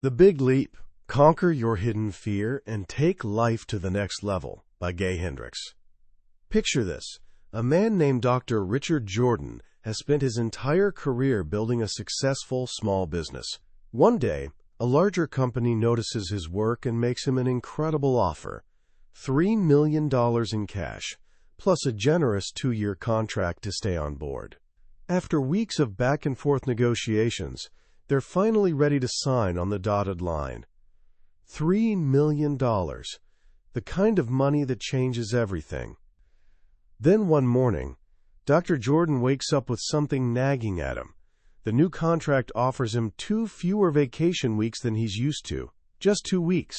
The Big Leap: Conquer Your Hidden Fear and Take Life to the Next Level by Gay Hendricks. Picture this. A man named Dr. Richard Jordan has spent his entire career building a successful small business. One day, a larger company notices his work and makes him an incredible offer: $3 million in cash, plus a generous 2-year contract to stay on board. After weeks of back-and-forth negotiations, they're finally ready to sign on the dotted line. $3 million, the kind of money that changes everything. Then one morning, Dr. Jordan wakes up with something nagging at him. The new contract offers him 2 fewer vacation weeks than he's used to, just 2 weeks.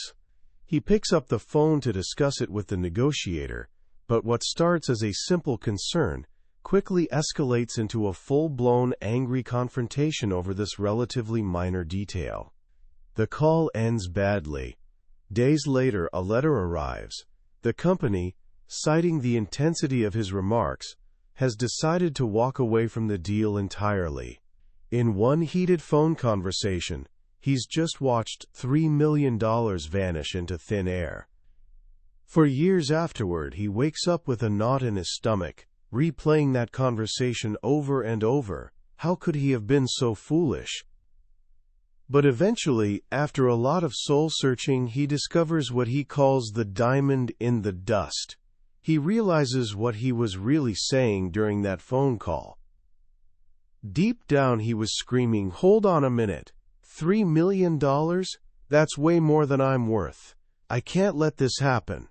He picks up the phone to discuss it with the negotiator, but what starts as a simple concern quickly escalates into a full-blown angry confrontation over this relatively minor detail. The call ends badly. Days later, a letter arrives. The company, citing the intensity of his remarks, has decided to walk away from the deal entirely. In one heated phone conversation, he's just watched $3 million vanish into thin air. For years afterward, he wakes up with a knot in his stomach, replaying that conversation over and over. How could he have been so foolish? But eventually, after a lot of soul-searching, he discovers what he calls the diamond in the dust. He realizes what he was really saying during that phone call. Deep down, he was screaming, "Hold on a minute. $3 million? That's way more than I'm worth. I can't let this happen."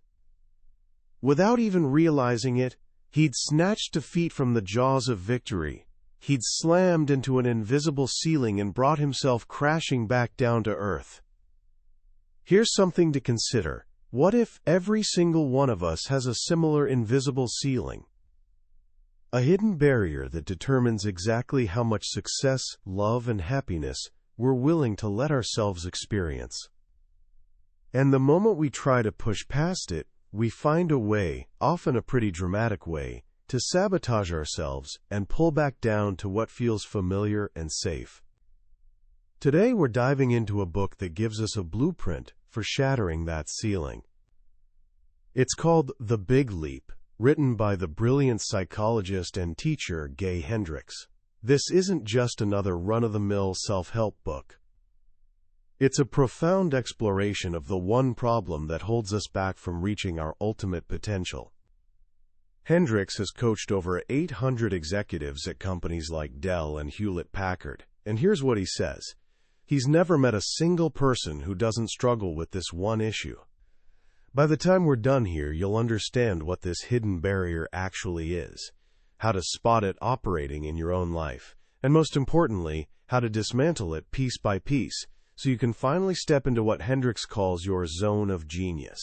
Without even realizing it, he'd snatched defeat from the jaws of victory. He'd slammed into an invisible ceiling and brought himself crashing back down to earth. Here's something to consider. What if every single one of us has a similar invisible ceiling? A hidden barrier that determines exactly how much success, love, and happiness we're willing to let ourselves experience. And the moment we try to push past it, we find a way, often a pretty dramatic way, to sabotage ourselves and pull back down to what feels familiar and safe. Today we're diving into a book that gives us a blueprint for shattering that ceiling. It's called The Big Leap, written by the brilliant psychologist and teacher Gay Hendricks. This isn't just another run-of-the-mill self-help book. It's a profound exploration of the one problem that holds us back from reaching our ultimate potential. Hendricks has coached over 800 executives at companies like Dell and Hewlett-Packard, and here's what he says. He's never met a single person who doesn't struggle with this one issue. By the time we're done here, you'll understand what this hidden barrier actually is, how to spot it operating in your own life, and most importantly, how to dismantle it piece by piece, so you can finally step into what Hendricks calls your zone of genius.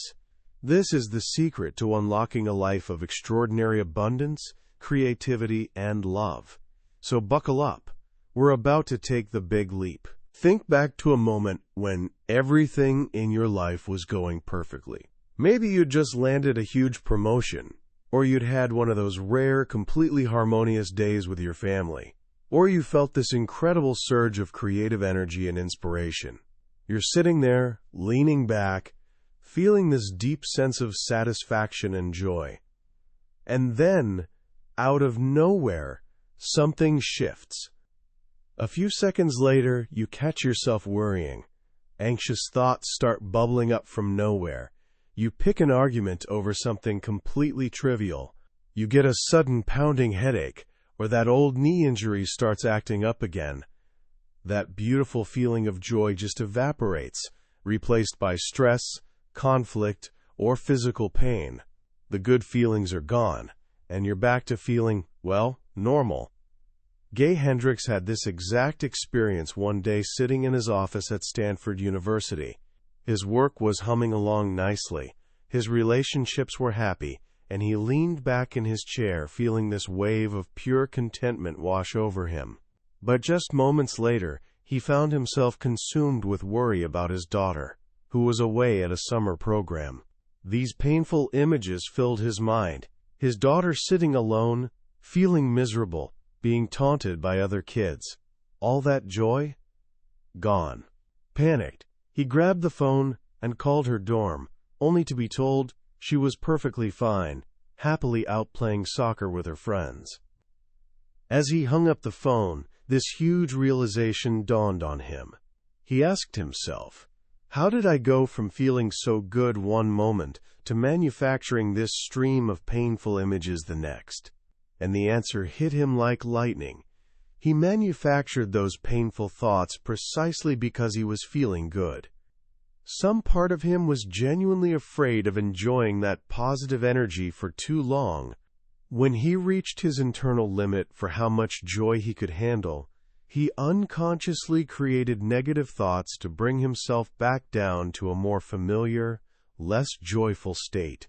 This is the secret to unlocking a life of extraordinary abundance, creativity, and love. So buckle up. We're about to take the big leap. Think back to a moment when everything in your life was going perfectly. Maybe you'd just landed a huge promotion, or you'd had one of those rare, completely harmonious days with your family. Or you felt this incredible surge of creative energy and inspiration. You're sitting there, leaning back, feeling this deep sense of satisfaction and joy. And then, out of nowhere, something shifts. A few seconds later, you catch yourself worrying. Anxious thoughts start bubbling up from nowhere. You pick an argument over something completely trivial. You get a sudden pounding headache, or that old knee injury starts acting up again. That beautiful feeling of joy just evaporates, replaced by stress, conflict, or physical pain. The good feelings are gone, and you're back to feeling, well, normal. Gay Hendricks had this exact experience one day sitting in his office at Stanford University. His work was humming along nicely, his relationships were happy, and he leaned back in his chair feeling this wave of pure contentment wash over him. But just moments later, he found himself consumed with worry about his daughter, who was away at a summer program. These painful images filled his mind. His daughter sitting alone, feeling miserable, being taunted by other kids. All that joy? Gone. Panicked, He grabbed the phone and called her dorm, only to be told she was perfectly fine, happily out playing soccer with her friends. As he hung up the phone, this huge realization dawned on him. He asked himself, how did I go from feeling so good one moment to manufacturing this stream of painful images the next? And the answer hit him like lightning. He manufactured those painful thoughts precisely because he was feeling good. Some part of him was genuinely afraid of enjoying that positive energy for too long. When he reached his internal limit for how much joy he could handle, he unconsciously created negative thoughts to bring himself back down to a more familiar, less joyful state.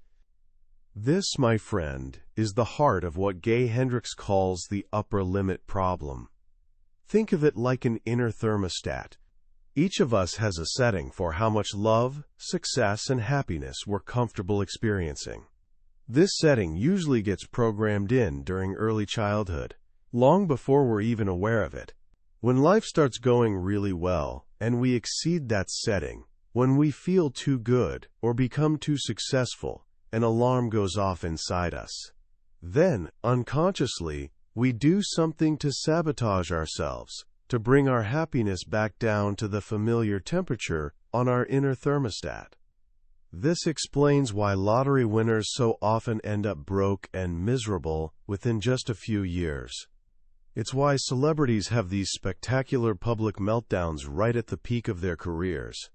This, my friend, is the heart of what Gay Hendricks calls the upper limit problem. Think of it like an inner thermostat. Each of us has a setting for how much love, success, and happiness we're comfortable experiencing. This setting usually gets programmed in during early childhood, long before we're even aware of it. When life starts going really well, and we exceed that setting, when we feel too good or become too successful, an alarm goes off inside us. Then, unconsciously, we do something to sabotage ourselves, to bring our happiness back down to the familiar temperature on our inner thermostat. This explains why lottery winners so often end up broke and miserable within just a few years. It's why celebrities have these spectacular public meltdowns right at the peak of their careers.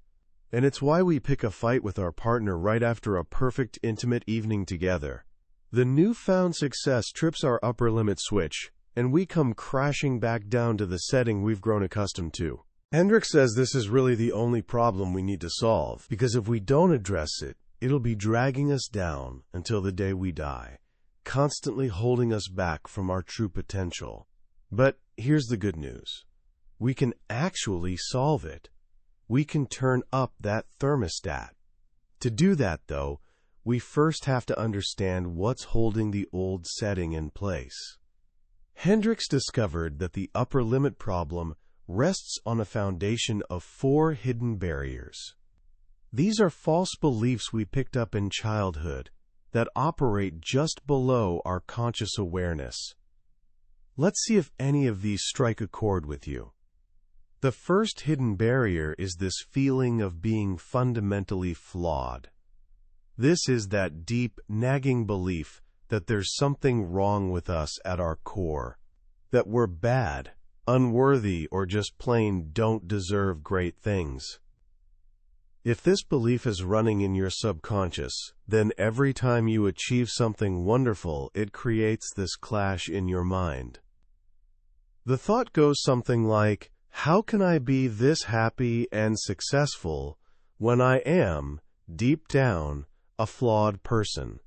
And it's why we pick a fight with our partner right after a perfect intimate evening together. The newfound success trips our upper limit switch, and we come crashing back down to the setting we've grown accustomed to. Hendricks says this is really the only problem we need to solve, because if we don't address it, it'll be dragging us down until the day we die, constantly holding us back from our true potential. But here's the good news. We can actually solve it. We can turn up that thermostat. To do that, though, we first have to understand what's holding the old setting in place. Hendricks discovered that the upper limit problem rests on a foundation of 4 hidden barriers. These are false beliefs we picked up in childhood that operate just below our conscious awareness. Let's see if any of these strike a chord with you. The first hidden barrier is this feeling of being fundamentally flawed. This is that deep, nagging belief that there's something wrong with us at our core, that we're bad, unworthy, or just plain don't deserve great things. If this belief is running in your subconscious, then every time you achieve something wonderful, it creates this clash in your mind. The thought goes something like, how can I be this happy and successful when I am, deep down, a flawed person?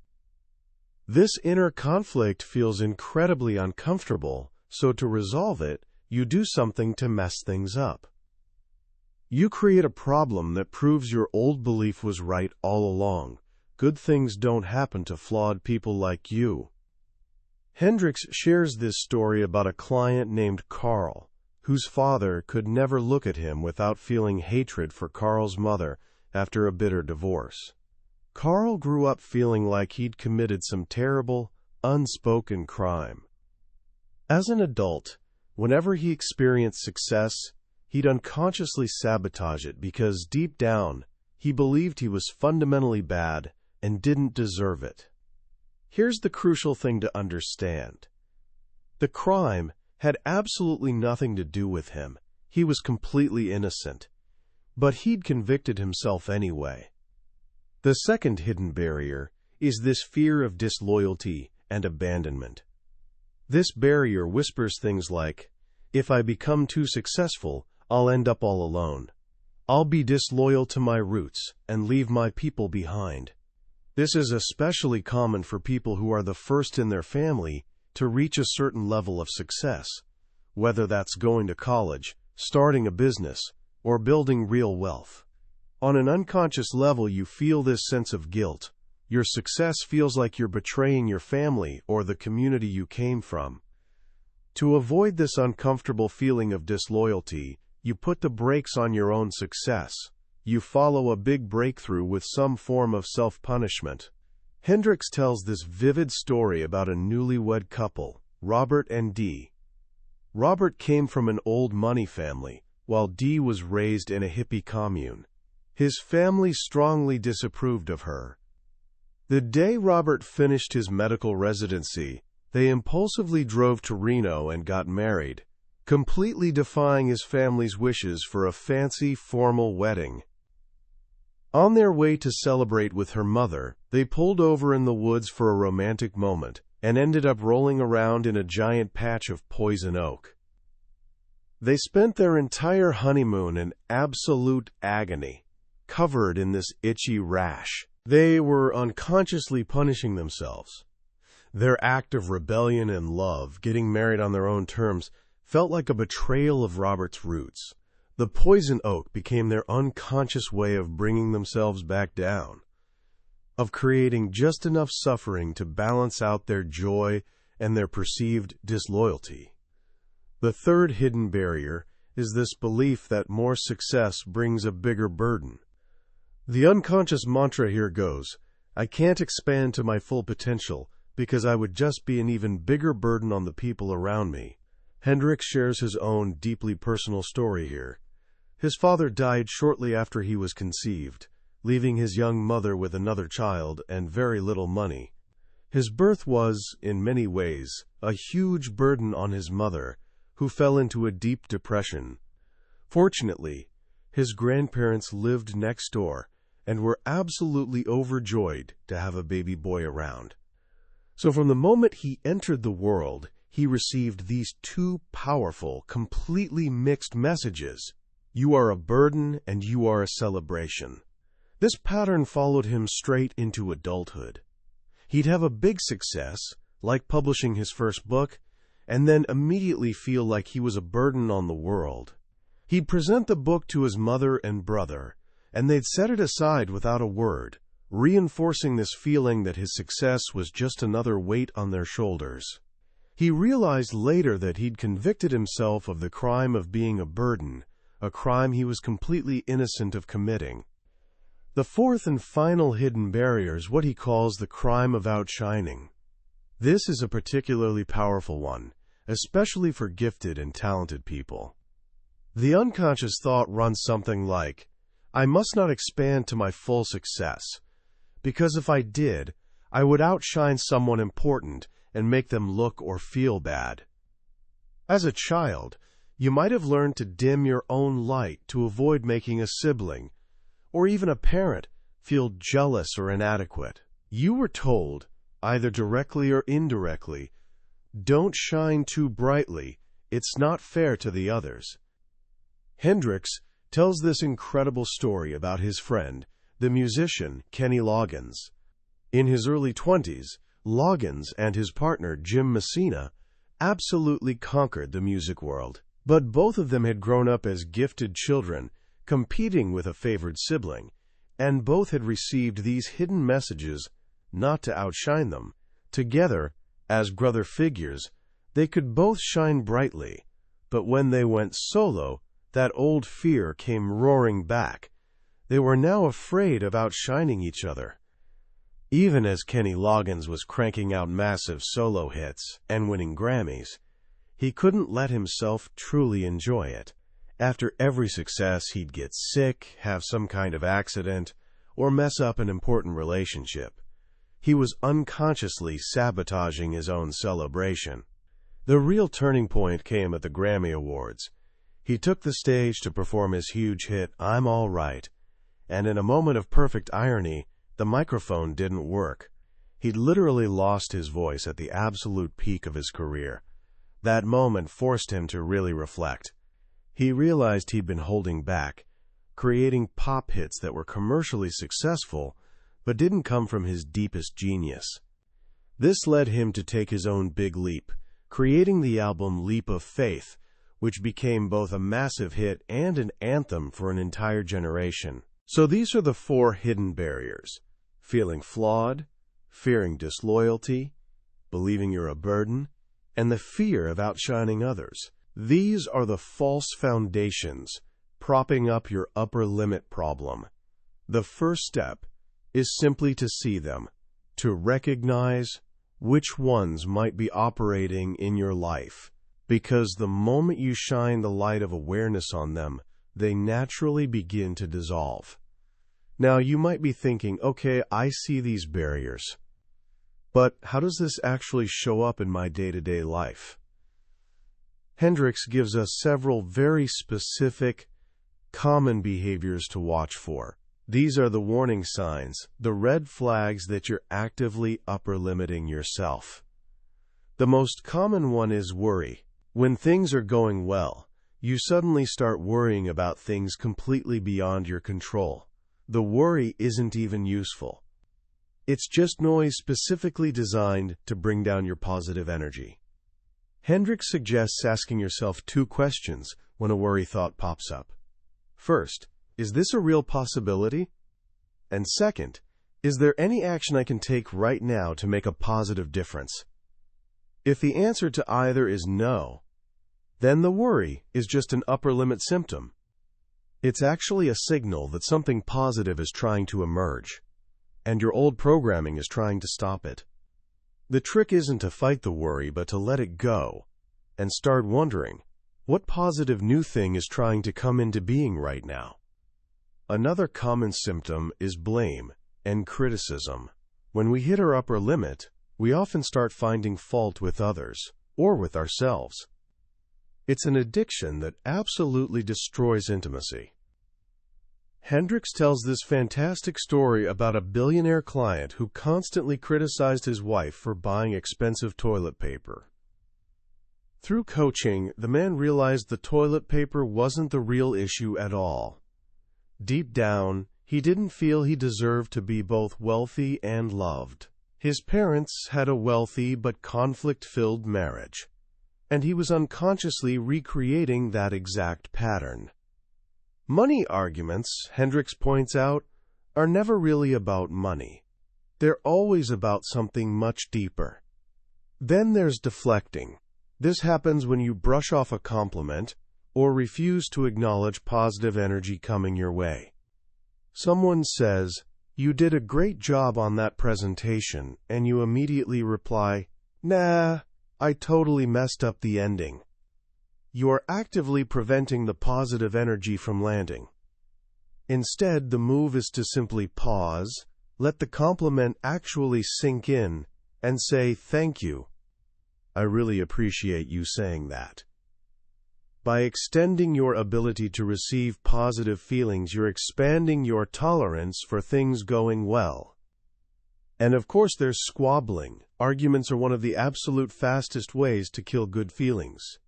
This inner conflict feels incredibly uncomfortable, so to resolve it, you do something to mess things up. You create a problem that proves your old belief was right all along. Good things don't happen to flawed people like you. Hendricks shares this story about a client named Carl, whose father could never look at him without feeling hatred for Carl's mother after a bitter divorce. Carl grew up feeling like he'd committed some terrible, unspoken crime. As an adult, whenever he experienced success, he'd unconsciously sabotage it because deep down, he believed he was fundamentally bad and didn't deserve it. Here's the crucial thing to understand. The crime had absolutely nothing to do with him. He was completely innocent. But he'd convicted himself anyway. The second hidden barrier is this fear of disloyalty and abandonment. This barrier whispers things like, if I become too successful, I'll end up all alone. I'll be disloyal to my roots and leave my people behind. This is especially common for people who are the first in their family to reach a certain level of success, whether that's going to college, starting a business, or building real wealth. On an unconscious level, you feel this sense of guilt. Your success feels like you're betraying your family or the community you came from. To avoid this uncomfortable feeling of disloyalty, you put the brakes on your own success. you follow a big breakthrough with some form of self-punishment. Hendricks tells this vivid story about a newlywed couple, Robert and Dee. Robert came from an old money family, while Dee was raised in a hippie commune. His family strongly disapproved of her. The day Robert finished his medical residency, they impulsively drove to Reno and got married, completely defying his family's wishes for a fancy, formal wedding. On their way to celebrate with her mother, they pulled over in the woods for a romantic moment and ended up rolling around in a giant patch of poison oak. They spent their entire honeymoon in absolute agony, covered in this itchy rash. They were unconsciously punishing themselves. Their act of rebellion and love, getting married on their own terms, felt like a betrayal of Robert's roots. The poison oak became their unconscious way of bringing themselves back down, of creating just enough suffering to balance out their joy and their perceived disloyalty. The third hidden barrier is this belief that more success brings a bigger burden. The unconscious mantra here goes, I can't expand to my full potential because I would just be an even bigger burden on the people around me. Hendricks shares his own deeply personal story here. His father died shortly after he was conceived, leaving his young mother with another child and very little money. His birth was, in many ways, a huge burden on his mother, who fell into a deep depression. Fortunately, his grandparents lived next door and were absolutely overjoyed to have a baby boy around. So from the moment he entered the world, he received these two powerful, completely mixed messages. You are a burden and you are a celebration. This pattern followed him straight into adulthood. He'd have a big success, like publishing his first book, and then immediately feel like he was a burden on the world. He'd present the book to his mother and brother, and they'd set it aside without a word, reinforcing this feeling that his success was just another weight on their shoulders. He realized later that he'd convicted himself of the crime of being a burden, a crime he was completely innocent of committing. The fourth and final hidden barrier is what he calls the crime of outshining. This is a particularly powerful one, especially for gifted and talented people. The unconscious thought runs something like, I must not expand to my full success, because if I did, I would outshine someone important and make them look or feel bad. As a child, you might have learned to dim your own light to avoid making a sibling, or even a parent, feel jealous or inadequate. You were told, either directly or indirectly, don't shine too brightly, it's not fair to the others. Hendricks tells this incredible story about his friend, the musician Kenny Loggins. In his early 20s, Loggins and his partner Jim Messina absolutely conquered the music world. But both of them had grown up as gifted children, competing with a favored sibling, and both had received these hidden messages not to outshine them. Together, as brother figures, they could both shine brightly, but when they went solo, that old fear came roaring back. They were now afraid of outshining each other. Even as Kenny Loggins was cranking out massive solo hits and winning Grammys, he couldn't let himself truly enjoy it. After every success, he'd get sick, have some kind of accident, or mess up an important relationship. He was unconsciously sabotaging his own celebration. The real turning point came at the Grammy Awards. He took the stage to perform his huge hit, I'm All Right, and in a moment of perfect irony, the microphone didn't work. He'd literally lost his voice at the absolute peak of his career. That moment forced him to really reflect. He realized he'd been holding back, creating pop hits that were commercially successful, but didn't come from his deepest genius. This led him to take his own big leap, creating the album Leap of Faith, which became both a massive hit and an anthem for an entire generation. So these are the four hidden barriers: feeling flawed, fearing disloyalty, believing you're a burden, and the fear of outshining others. These are the false foundations propping up your upper limit problem. The first step is simply to see them, to recognize which ones might be operating in your life, because the moment you shine the light of awareness on them, they naturally begin to dissolve. Now, you might be thinking, okay, I see these barriers, but how does this actually show up in my day-to-day life? Hendricks gives us several very specific, common behaviors to watch for. These are the warning signs, the red flags that you're actively upper limiting yourself. The most common one is worry. When things are going well, you suddenly start worrying about things completely beyond your control. The worry isn't even useful. It's just noise specifically designed to bring down your positive energy. Hendricks suggests asking yourself 2 questions when a worry thought pops up. First, is this a real possibility? And second, is there any action I can take right now to make a positive difference? If the answer to either is no, then the worry is just an upper limit symptom. It's actually a signal that something positive is trying to emerge, and your old programming is trying to stop it. The trick isn't to fight the worry, but to let it go and start wondering, what positive new thing is trying to come into being right now? Another common symptom is blame and criticism. When we hit our upper limit, we often start finding fault with others or with ourselves. It's an addiction that absolutely destroys intimacy. Hendricks tells this fantastic story about a billionaire client who constantly criticized his wife for buying expensive toilet paper. Through coaching, the man realized the toilet paper wasn't the real issue at all. Deep down, he didn't feel he deserved to be both wealthy and loved. His parents had a wealthy but conflict-filled marriage, and he was unconsciously recreating that exact pattern. Money arguments, Hendricks points out, are never really about money. They're always about something much deeper. Then there's deflecting. This happens when you brush off a compliment or refuse to acknowledge positive energy coming your way. Someone says, "You did a great job on that presentation," and you immediately reply, "Nah, I totally messed up the ending." You are actively preventing the positive energy from landing. Instead, the move is to simply pause, let the compliment actually sink in, and say, "Thank you. I really appreciate you saying that." By extending your ability to receive positive feelings, you're expanding your tolerance for things going well. And of course, there's squabbling. Arguments are one of the absolute fastest ways to kill good feelings.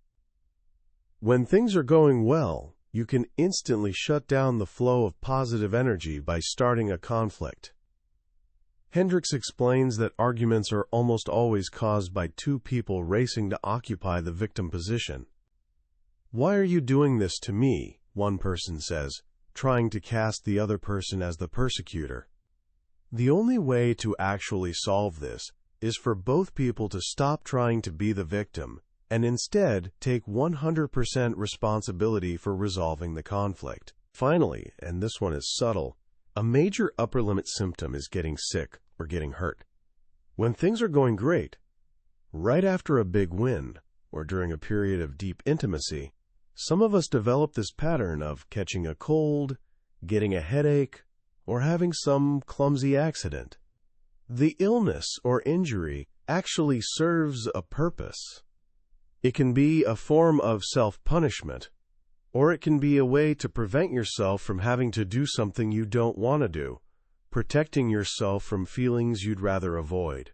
When things are going well, you can instantly shut down the flow of positive energy by starting a conflict. Hendricks explains that arguments are almost always caused by 2 people racing to occupy the victim position. "Why are you doing this to me?" one person says, trying to cast the other person as the persecutor. The only way to actually solve this is for both people to stop trying to be the victim and instead take 100% responsibility for resolving the conflict. Finally, and this one is subtle, a major upper limit symptom is getting sick or getting hurt. When things are going great, right after a big win, or during a period of deep intimacy, some of us develop this pattern of catching a cold, getting a headache, or having some clumsy accident. The illness or injury actually serves a purpose. It can be a form of self-punishment, or it can be a way to prevent yourself from having to do something you don't want to do, protecting yourself from feelings you'd rather avoid.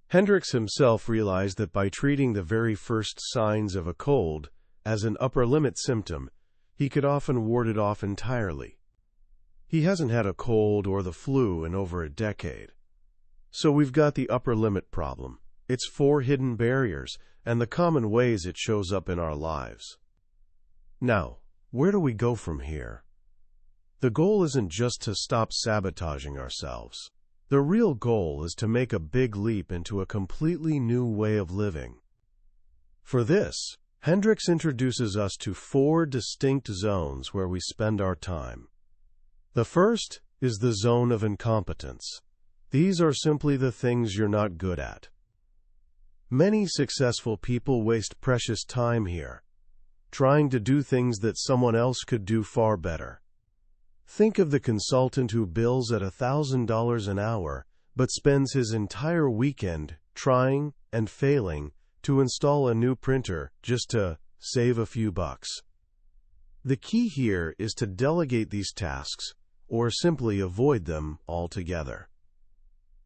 Hendricks himself realized that by treating the very first signs of a cold as an upper limit symptom, he could often ward it off entirely. He hasn't had a cold or the flu in over a decade. So we've got the upper limit problem, its 4 hidden barriers, and the common ways it shows up in our lives. Now, where do we go from here? The goal isn't just to stop sabotaging ourselves. The real goal is to make a big leap into a completely new way of living. For this, Hendricks introduces us to 4 distinct zones where we spend our time. The first is the zone of incompetence. These are simply the things you're not good at. Many successful people waste precious time here, trying to do things that someone else could do far better. Think of the consultant who bills at $1,000 an hour, but spends his entire weekend trying and failing to install a new printer just to save a few bucks. The key here is to delegate these tasks or simply avoid them altogether.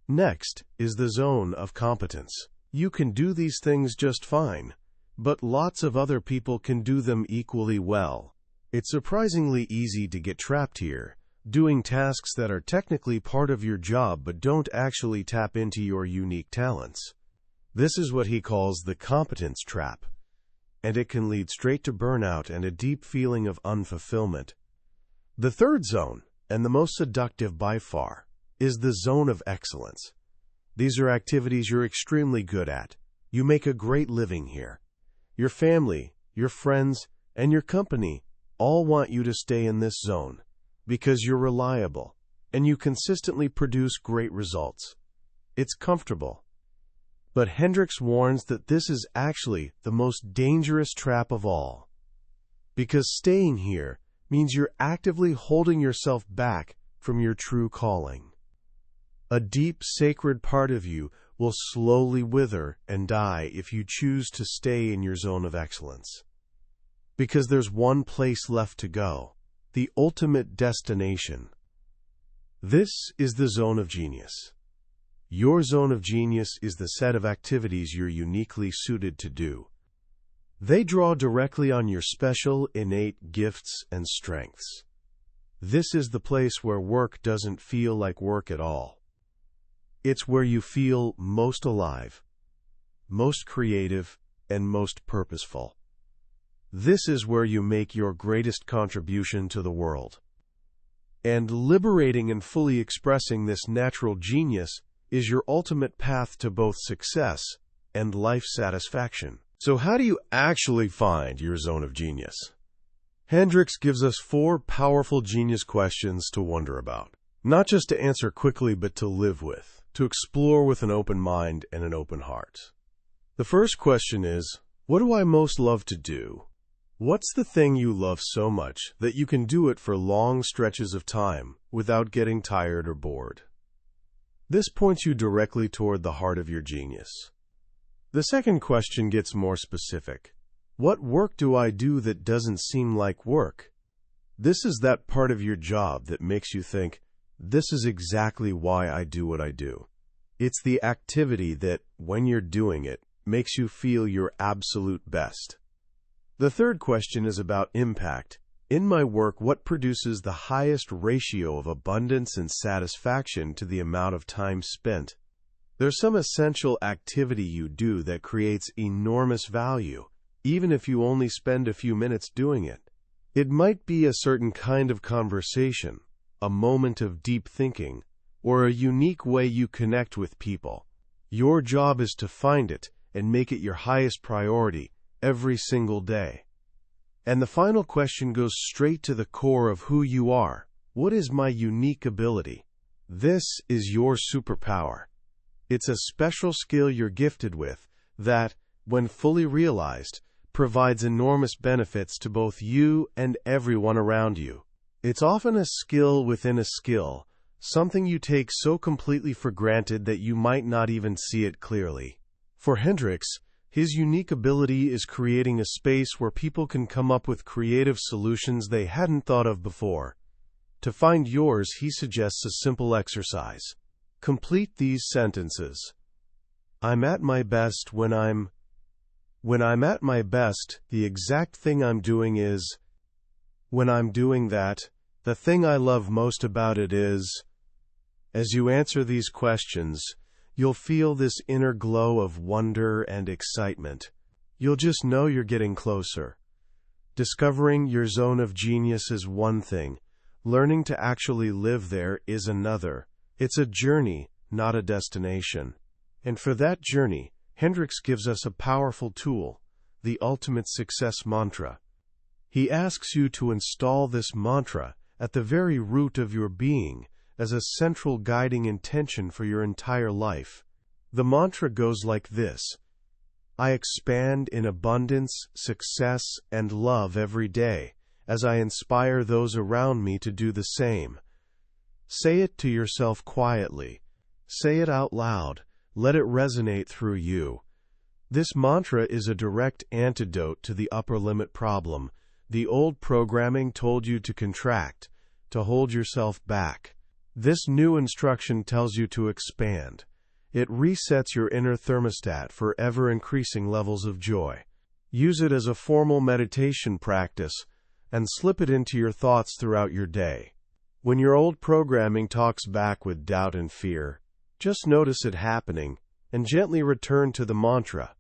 Next is the zone of competence. You can do these things just fine, but lots of other people can do them equally well. It's surprisingly easy to get trapped here, doing tasks that are technically part of your job but don't actually tap into your unique talents. This is what he calls the competence trap, and it can lead straight to burnout and a deep feeling of unfulfillment. The third zone, and the most seductive by far, is the zone of excellence. These are activities you're extremely good at. You make a great living here. Your family, your friends, and your company all want you to stay in this zone because you're reliable and you consistently produce great results. It's comfortable. But Hendricks warns that this is actually the most dangerous trap of all, because staying here means you're actively holding yourself back from your true calling. A deep, sacred part of you will slowly wither and die if you choose to stay in your zone of excellence. Because there's one place left to go, the ultimate destination. This is the zone of genius. Your zone of genius is the set of activities you're uniquely suited to do. They draw directly on your special, innate gifts and strengths. This is the place where work doesn't feel like work at all. It's where you feel most alive, most creative, and most purposeful. This is where you make your greatest contribution to the world. And liberating and fully expressing this natural genius is your ultimate path to both success and life satisfaction. So how do you actually find your zone of genius? Hendricks gives us 4 powerful genius questions to wonder about. Not just to answer quickly, but to live with, to explore with an open mind and an open heart. The first question is, what do I most love to do? What's the thing you love so much that you can do it for long stretches of time without getting tired or bored? This points you directly toward the heart of your genius. The second question gets more specific. What work do I do that doesn't seem like work? This is that part of your job that makes you think, this is exactly why I do what I do. It's the activity that, when you're doing it, makes you feel your absolute best. The third question is about impact. In my work, what produces the highest ratio of abundance and satisfaction to the amount of time spent? There's some essential activity you do that creates enormous value, even if you only spend a few minutes doing it. It might be a certain kind of conversation, a moment of deep thinking, or a unique way you connect with people. Your job is to find it and make it your highest priority every single day. And the final question goes straight to the core of who you are. What is my unique ability? This is your superpower. It's a special skill you're gifted with that, when fully realized, provides enormous benefits to both you and everyone around you. It's often a skill within a skill, something you take so completely for granted that you might not even see it clearly. For Hendricks, his unique ability is creating a space where people can come up with creative solutions they hadn't thought of before. To find yours, he suggests a simple exercise. Complete these sentences. I'm at my best when I'm at my best, the exact thing I'm doing is. When I'm doing that, the thing I love most about it is. As you answer these questions, you'll feel this inner glow of wonder and excitement. You'll just know you're getting closer. Discovering your zone of genius is one thing. Learning to actually live there is another. It's a journey, not a destination. And for that journey, Hendricks gives us a powerful tool, the ultimate success mantra. He asks you to install this mantra at the very root of your being as a central guiding intention for your entire life. The mantra goes like this: I expand in abundance, success, and love every day as I inspire those around me to do the same. Say it to yourself quietly. Say it out loud. Let it resonate through you. This mantra is a direct antidote to the upper limit problem. The old programming told you to contract, to hold yourself back. This new instruction tells you to expand. It resets your inner thermostat for ever-increasing levels of joy. Use it as a formal meditation practice and slip it into your thoughts throughout your day. When your old programming talks back with doubt and fear, just notice it happening and gently return to the mantra.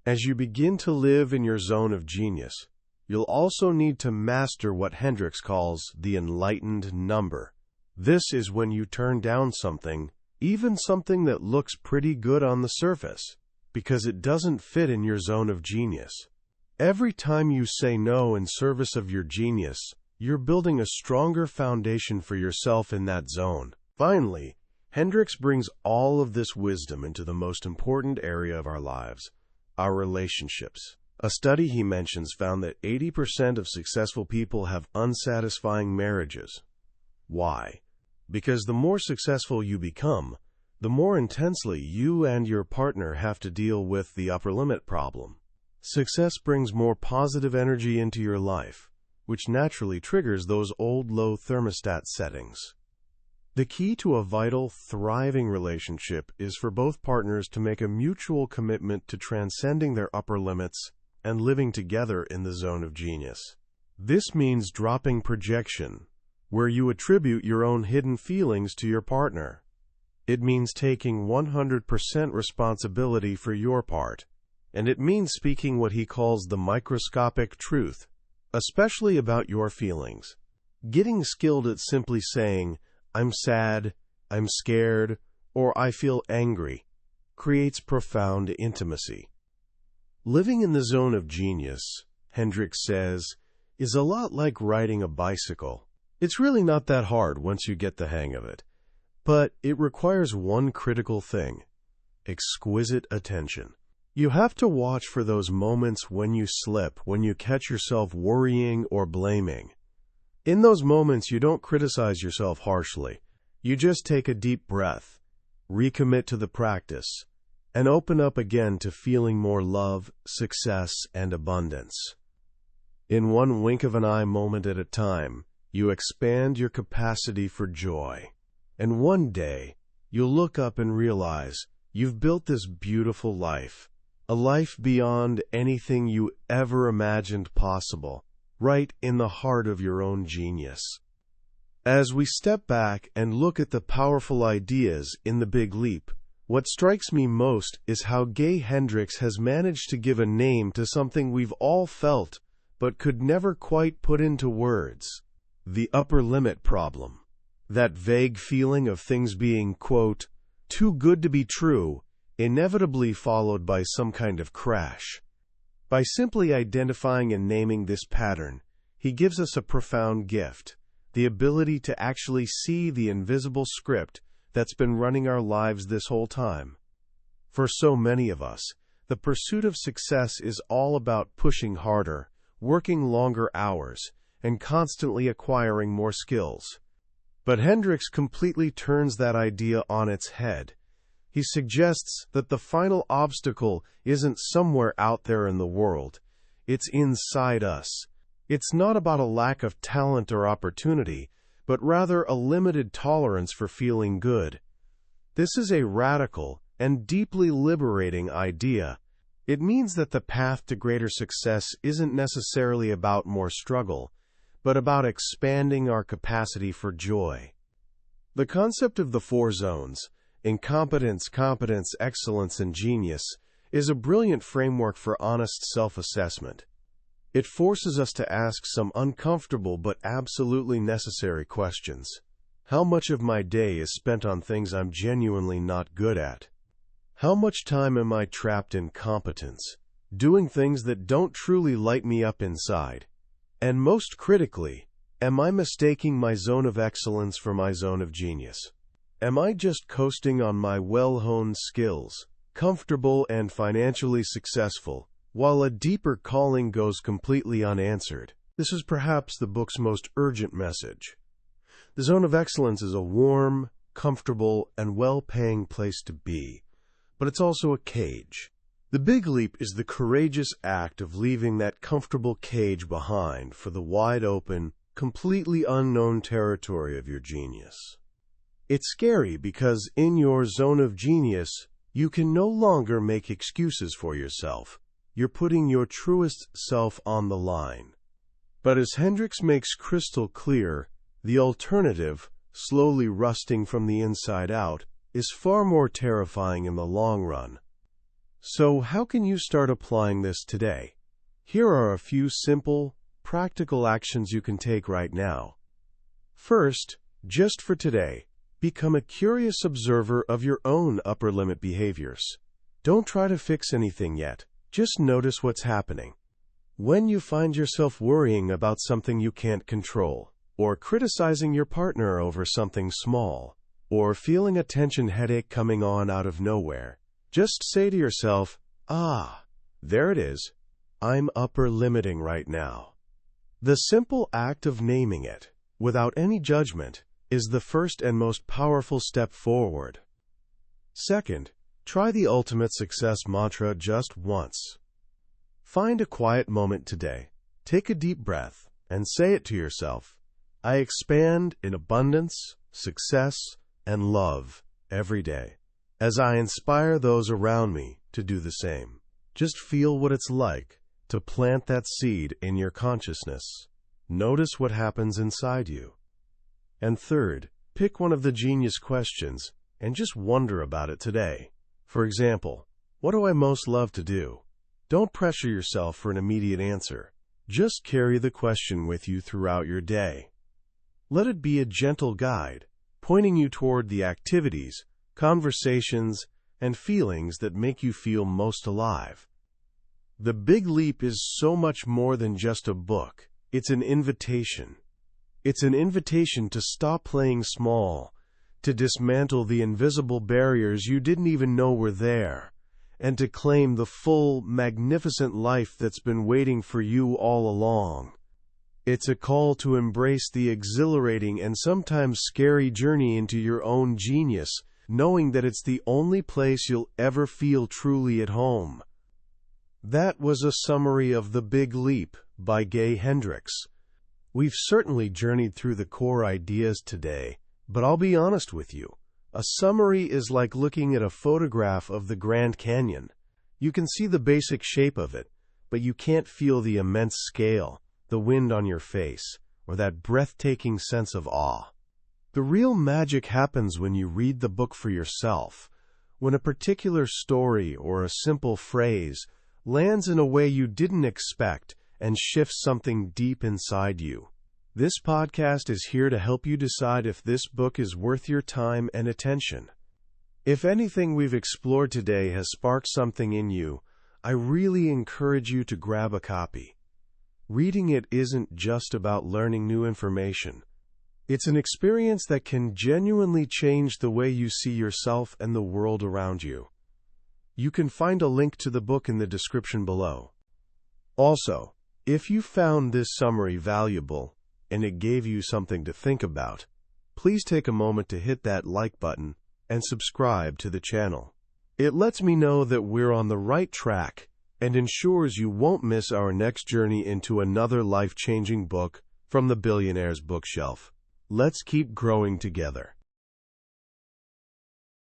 As you begin to live in your zone of genius, you'll also need to master what Hendricks calls the enlightened number. This is when you turn down something, even something that looks pretty good on the surface, because it doesn't fit in your zone of genius. Every time you say no in service of your genius, you're building a stronger foundation for yourself in that zone. Finally, Hendricks brings all of this wisdom into the most important area of our lives, our relationships. A study he mentions found that 80% of successful people have unsatisfying marriages. Why? Because the more successful you become, the more intensely you and your partner have to deal with the upper limit problem. Success brings more positive energy into your life, which naturally triggers those old low thermostat settings. The key to a vital, thriving relationship is for both partners to make a mutual commitment to transcending their upper limits and living together in the zone of genius. This means dropping projection, where you attribute your own hidden feelings to your partner. It means taking 100% responsibility for your part, and it means speaking what he calls the microscopic truth, especially about your feelings. Getting skilled at simply saying, I'm sad, I'm scared, or I feel angry, creates profound intimacy. Living in the zone of genius, Hendricks says, is a lot like riding a bicycle. It's really not that hard once you get the hang of it, but it requires one critical thing: exquisite attention. You have to watch for those moments when you slip, when you catch yourself worrying or blaming. In those moments, you don't criticize yourself harshly. You just take a deep breath, recommit to the practice, and open up again to feeling more love, success, and abundance. In one wink of an eye moment at a time, you expand your capacity for joy. And one day, you'll look up and realize you've built this beautiful life, a life beyond anything you ever imagined possible, right in the heart of your own genius. As we step back and look at the powerful ideas in the Big Leap, what strikes me most is how Gay Hendricks has managed to give a name to something we've all felt but could never quite put into words: the upper limit problem. That vague feeling of things being, quote, too good to be true, inevitably followed by some kind of crash. By simply identifying and naming this pattern, he gives us a profound gift: the ability to actually see the invisible script that's been running our lives this whole time. For so many of us, the pursuit of success is all about pushing harder, working longer hours, and constantly acquiring more skills. But Hendricks completely turns that idea on its head. He suggests that the final obstacle isn't somewhere out there in the world. It's inside us. It's not about a lack of talent or opportunity, but rather a limited tolerance for feeling good. This is a radical and deeply liberating idea. It means that the path to greater success isn't necessarily about more struggle, but about expanding our capacity for joy. The concept of the 4 zones, incompetence, competence, excellence, and genius, is a brilliant framework for honest self-assessment. It forces us to ask some uncomfortable but absolutely necessary questions. How much of my day is spent on things I'm genuinely not good at? How much time am I trapped in competence, doing things that don't truly light me up inside? And most critically, am I mistaking my zone of excellence for my zone of genius? Am I just coasting on my well-honed skills, comfortable and financially successful, while a deeper calling goes completely unanswered? This is perhaps the book's most urgent message. The zone of excellence is a warm, comfortable, and well-paying place to be, but it's also a cage. The big leap is the courageous act of leaving that comfortable cage behind for the wide-open, completely unknown territory of your genius. It's scary because in your zone of genius, you can no longer make excuses for yourself. You're putting your truest self on the line. But as Hendricks makes crystal clear, the alternative, slowly rusting from the inside out, is far more terrifying in the long run. So how can you start applying this today? Here are a few simple, practical actions you can take right now. First, just for today, become a curious observer of your own upper limit behaviors. Don't try to fix anything yet. Just notice what's happening. When you find yourself worrying about something you can't control, or criticizing your partner over something small, or feeling a tension headache coming on out of nowhere, just say to yourself, there it is. I'm upper limiting right now. The simple act of naming it, without any judgment, is the first and most powerful step forward. Second, try the ultimate success mantra just once. Find a quiet moment today, take a deep breath, and say it to yourself. I expand in abundance, success, and love every day. As I inspire those around me to do the same. Just feel what it's like to plant that seed in your consciousness. Notice what happens inside you. And third, pick one of the genius questions and just wonder about it today. For example, what do I most love to do? Don't pressure yourself for an immediate answer. Just carry the question with you throughout your day. Let it be a gentle guide, pointing you toward the activities, conversations, and feelings that make you feel most alive. The Big Leap is so much more than just a book. It's an invitation. It's an invitation to stop playing small, to dismantle the invisible barriers you didn't even know were there, and to claim the full, magnificent life that's been waiting for you all along. It's a call to embrace the exhilarating and sometimes scary journey into your own genius, knowing that it's the only place you'll ever feel truly at home. That was a summary of The Big Leap by Gay Hendricks. We've certainly journeyed through the core ideas today, but I'll be honest with you. A summary is like looking at a photograph of the Grand Canyon. You can see the basic shape of it, but you can't feel the immense scale, the wind on your face, or that breathtaking sense of awe. The real magic happens when you read the book for yourself, when a particular story or a simple phrase lands in a way you didn't expect and shifts something deep inside you. This podcast is here to help you decide if this book is worth your time and attention. If anything we've explored today has sparked something in you, I really encourage you to grab a copy. Reading it isn't just about learning new information. It's an experience that can genuinely change the way you see yourself and the world around you. You can find a link to the book in the description below. Also, if you found this summary valuable and it gave you something to think about, please take a moment to hit that like button and subscribe to the channel. It lets me know that we're on the right track and ensures you won't miss our next journey into another life-changing book from the billionaire's bookshelf. Let's keep growing together.